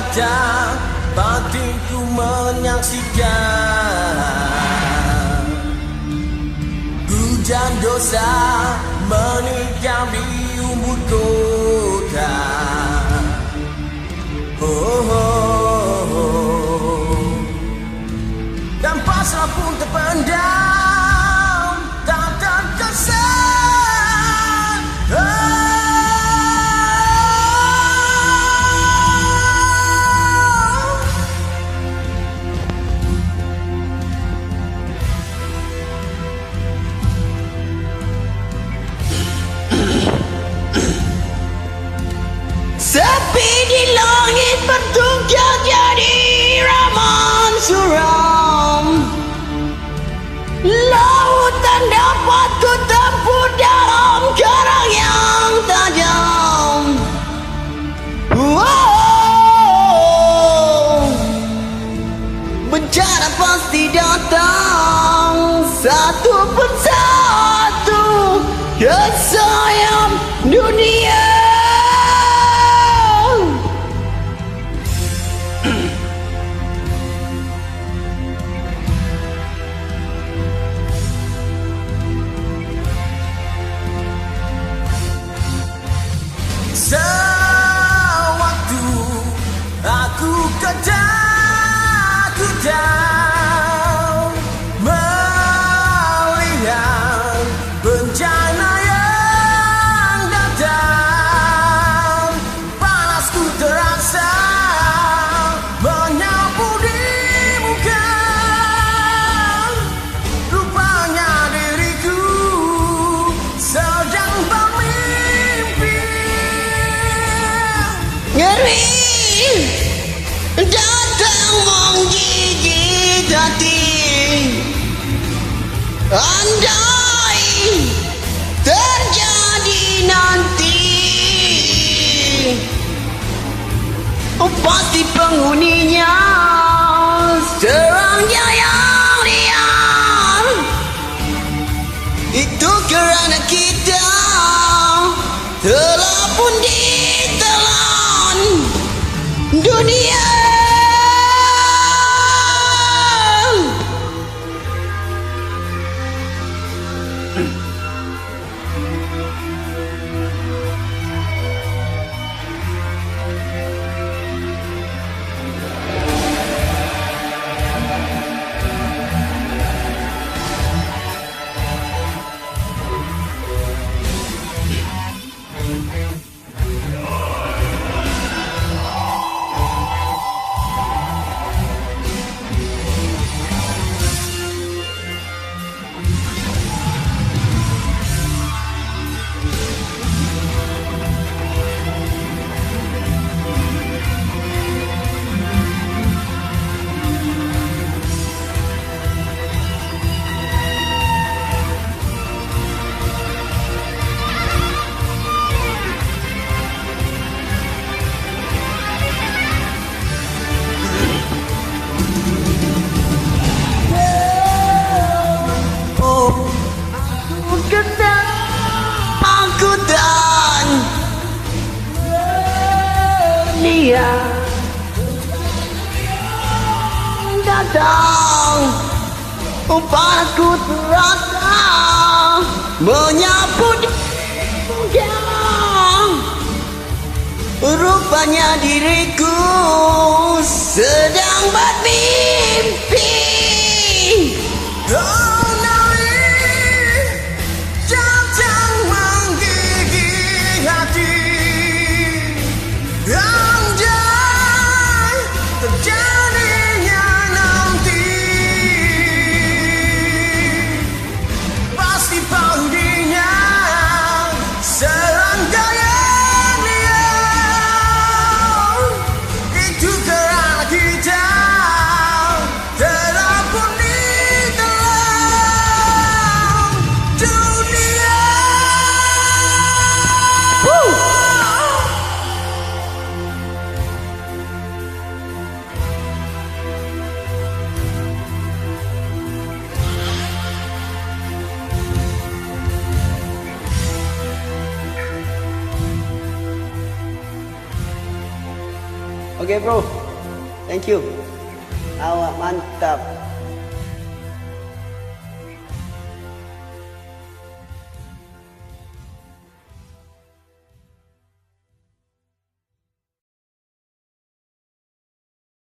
datang, batinku menyaksikan hujan dosa menikam di umbut kota. Dan pasrah pun terpendam, tak terkesan. Sepi di langit bertukar jadi raman suram. Lautan dapat ku tempuh dalam karang yang tajam. Bencana pasti datang satu persatu ke sayap dunia. Sewaktu aku ketakutan melihat bencana yang datang, panasku terasa menyapu di muka. Rupanya diriku sedang bermimpi. Ngeri datang menggigit hati. Andai terjadi nanti, pasti penghuninya serangga yang liar. Itu kerana kita telah pun ditelan dunia. Aku dan dia datang, panasku terasa menyapu dia. Rupanya diriku sedang bermimpi. Kita Okay bro, thank you. Awak mantap.